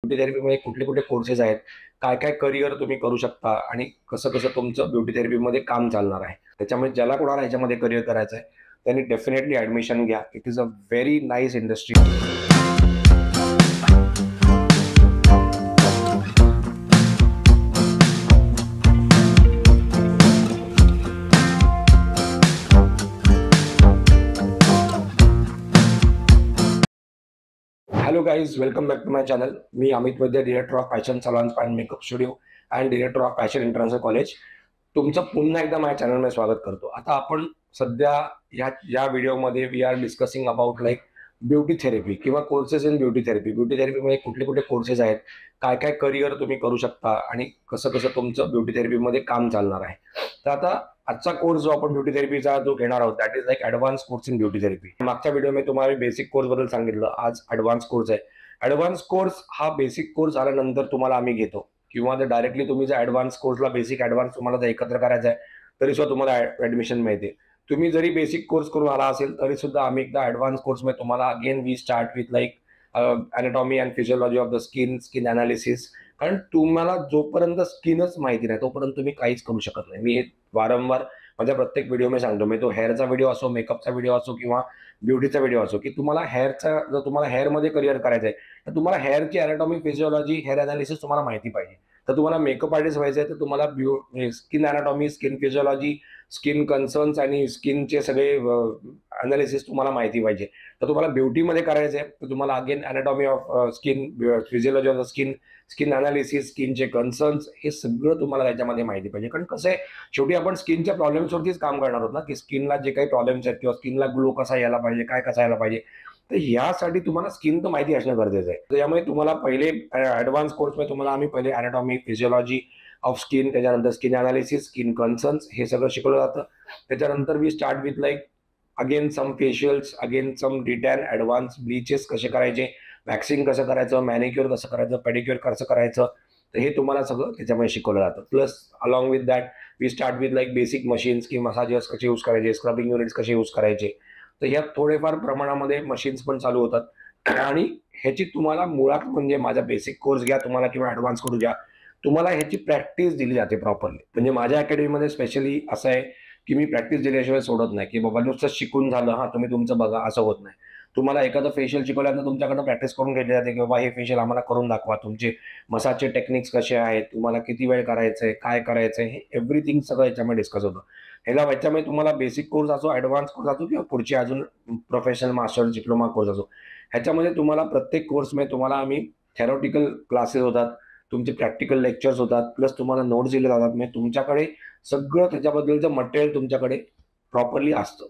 Beauty थेरपीमध्ये कुठले कुठले कोर्सेस आहेत, काय काय करिअर तुम्ही करू शकता आणि कसं कसं तुमचं ब्युटी थेरपीमध्ये काम चालणार आहे. त्याच्यामुळे ज्याला कोणाला ह्याच्यामध्ये करिअर करायचं आहे त्यांनी डेफिनेटली ॲडमिशन घ्या. It is a very nice industry. Hello guys, welcome back to my channel. मी Amit Vaidya, director of fashion salons and makeup studio and director of fashion international college. तुमचं पुन्हा एकदा माझ्या चॅनलमध्ये स्वागत करतो. आता आपण सध्या या व्हिडिओमध्ये we are discussing about like beauty therapy किंवा courses in beauty therapy. Beauty थेरपीमध्ये कुठले कुठले कोर्सेस आहेत, काय काय करिअर तुम्ही करू शकता आणि कसं कसं तुमचं ब्युटी थेरपीमध्ये काम चालणार आहे. तर आता आजचा कोर्स जो आपण ब्युटी थेरपीचा जो घेणार आहोत that is like advance course in beauty therapy. मागच्या व्हिडिओमध्ये तुम्हाला बेसिक कोर्स बद्दल सांगितलं, आज ॲडव्हान्स कोर्स आहे. ॲडव्हान्स कोर्स हा बेसिक कोर्स झाल्यानंतर तुम्हाला आम्ही घेतो किंवा जर डायरेक्टली तुम्ही जर ॲडव्हान्स कोर्सला बेसिक ॲडव्हान्स तुम्हाला जर एकत्र करायचं आहे तरी सुद्धा तुम्हाला ॲडमिशन मिळते. तुम्ही जरी बेसिक कोर्स करून आला असेल तरी सुद्धा आम्ही एकदा ॲडव्हान्स कोर्समध्ये तुम्हाला again we start with like anatomy and physiology of the skin analysis. कारण तुम्हाला जोपर्यंत स्किनच माहिती नाही तोपर्यंत तुम्ही काहीच करू शकत नाही. मी हे वारंवार माझ्या प्रत्येक व्हिडिओमध्ये सांगतो. मी तो हेअरचा व्हिडिओ असो, मेकअपचा व्हिडिओ असो किंवा ब्युटीचा व्हिडिओ असो, की तुम्हाला जर तुम्हाला हेअरमध्ये करिअर करायचं आहे तर तुम्हाला हेअरची ॲनाटॉमी, फिजिओलॉजी, हेअर ॲनालिसिस तुम्हाला माहिती पाहिजे. तर तुम्हाला मेकअप आर्टिस्ट व्हायचं आहे तर तुम्हाला skin anatomy, skin physiology, skin concerns आणि स्किनचे सगळे ॲनालिसिस तुम्हाला माहिती पाहिजे. तर तुम्हाला ब्युटीमध्ये करायचं आहे तर तुम्हाला again anatomy of skin, physiology of the skin, skin analysis, स्किनचे कन्सर्न्स, हे सगळं तुम्हाला त्याच्यामध्ये माहिती पाहिजे. कारण कसं आहे, शेवटी आपण स्किनच्या प्रॉब्लेम्सवरतीच काम करणार आहोत ना, की स्किनला जे काही प्रॉब्लेम्स आहेत किंवा स्किनला ग्लो कसा यायला पाहिजे, काय कसा यायला पाहिजे, तर यासाठी तुम्हाला स्किन तर माहिती असणं गरजेचं आहे. त्यामुळे तुम्हाला पहिले ॲडव्हान्स कोर्समध्ये तुम्हाला आम्ही पहिले ॲनाटॉमी, फिजिओलॉजी ऑफ स्किन, त्याच्यानंतर स्किन ॲनालिसिस, स्किन कन्सर्न्स हे सगळं शिकवलं जातं. त्याच्यानंतर we start with like again some facials, again some detan, advance bleaches कसे करायचे, वॅक्सिंग कसं करायचं, मॅनिक्युअर कसं करायचं, पेडिक्युअर कसं करायचं, तर हे तुम्हाला सगळं त्याच्यामध्ये शिकवलं जातं. Plus along with that we start with like basic machines की मसाजर्स कसे यूज करायचे, स्क्रबिंग युनिट्स कसे यूज करायचे. तर ह्यात थोडेफार प्रमाणामध्ये मशीन्स पण चालू होतात आणि ह्याची तुम्हाला मुळात म्हणजे माझा बेसिक कोर्स घ्या तुम्हाला किंवा ॲडव्हान्स कोर्स घ्या, तुम्हाला ह्याची प्रॅक्टिस दिली जाते प्रॉपरली. म्हणजे माझ्या अकॅडमीमध्ये स्पेशली असं आहे की मी प्रॅक्टिस दिल्याशिवाय सोडत नाही, की बाबा नुसतं शिकून झालं हां तुम्ही तुमचं बघा, असं होत नाही. तुम्हाला एखादं फेशियल शिकवल्यानंतर तुमच्याकडनं प्रॅक्टिस करून घेतली जाते की बाबा हे फेशियल आम्हाला करून दाखवा, तुमचे मसाजचे टेक्निक्स कसे आहेत, तुम्हाला किती वेळ करायचं आहे, काय करायचं आहे, हे एव्हरीथिंग सगळं याच्यामध्ये डिस्कस होतं. ह्याच्यामध्ये तुम्हाला बेसिक कोर्स असो, ॲडव्हान्स कोर्स असो किंवा पुढचे अजून प्रोफेशनल मास्टर डिप्लोमा कोर्स असो, ह्याच्यामध्ये तुम्हाला प्रत्येक कोर्समध्ये तुम्हाला आम्ही थेरॉटिकल क्लासेस होतात, तुमचे प्रॅक्टिकल लेक्चर्स होतात, प्लस तुम्हाला नोट्स दिले जातात. म्हणजे तुमच्याकडे सगळं त्याच्याबद्दलचं मटेरियल तुमच्याकडे प्रॉपरली असतं.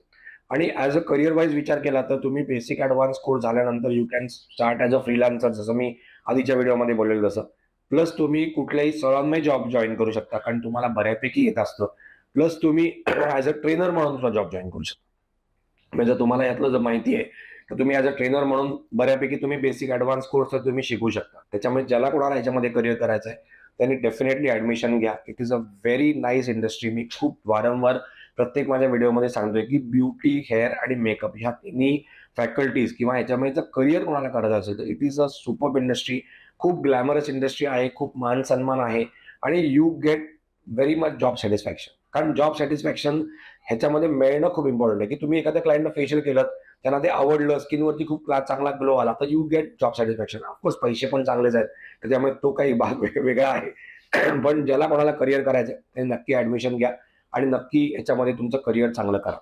आणि ॲज अ करिअर वाईज विचार केला तर तुम्ही बेसिक ॲडव्हान्स कोर्स झाल्यानंतर you can start as a freelancer, जसं मी आधीच्या व्हिडिओमध्ये बोललेलं तसं. प्लस तुम्ही कुठल्याही सलॉनमध्ये जॉब जॉईन करू शकता कारण तुम्हाला बऱ्यापैकी येत असतं. प्लस तुम्ही ॲज अ ट्रेनर म्हणून सुद्धा जॉब जॉईन करू शकता. म्हणजे जर तुम्हाला यातलं जर माहिती आहे तर तुम्ही ॲज अ ट्रेनर म्हणून बऱ्यापैकी तुम्ही बेसिक ॲडव्हान्स कोर्स तर तुम्ही शिकू शकता. त्याच्यामुळे ज्याला कोणाला ह्याच्यामध्ये करिअर करायचं आहे त्यांनी डेफिनेटली ॲडमिशन घ्या. It is a very nice industry. मी खूप वारंवार प्रत्येक माझ्या व्हिडिओमध्ये सांगतोय की ब्युटी, हेअर आणि मेकअप ह्या तिन्ही फॅकल्टीज किंवा ह्याच्यामध्ये जर करिअर कोणाला करायचं असेल तर it is a superb industry. खूप ग्लॅमरस इंडस्ट्री आहे, खूप मान सन्मान आहे आणि you get very much job satisfaction. कारण जॉब सॅटिस्फॅक्शन ह्याच्यामध्ये मिळणं खूप इम्पॉर्टंट आहे, की तुम्ही एखाद्या क्लायंटला फेशियल केलं, त्यांना ते आवडलं, स्किनवरती खूप चांगला ग्लो आला तर you get job satisfaction. Of course पैसे पण चांगलेच आहेत, त्याच्यामुळे तो काही भाग वेगळा आहे. पण ज्याला कोणाला करिअर करायचं आहे त्यांनी नक्की ॲडमिशन घ्या आणि नक्की ह्याच्यामध्ये तुमचं करिअर चांगलं करा.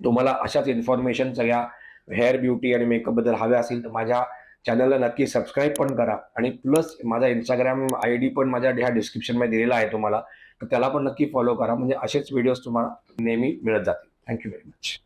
तुम्हाला अशाच इन्फॉर्मेशन सगळ्या हेअर, ब्युटी आणि मेकअपबद्दल हव्या असतील तर माझ्या चॅनलला नक्की सबस्क्राईब पण करा आणि प्लस माझा इंस्टाग्राम ID पण माझ्या ह्या डिस्क्रिप्शनमध्ये दिलेला आहे तुम्हाला, तर त्याला पण नक्की फॉलो करा. म्हणजे असेच व्हिडिओज तुम्हाला नेहमी मिळत जातील. Thank you very much.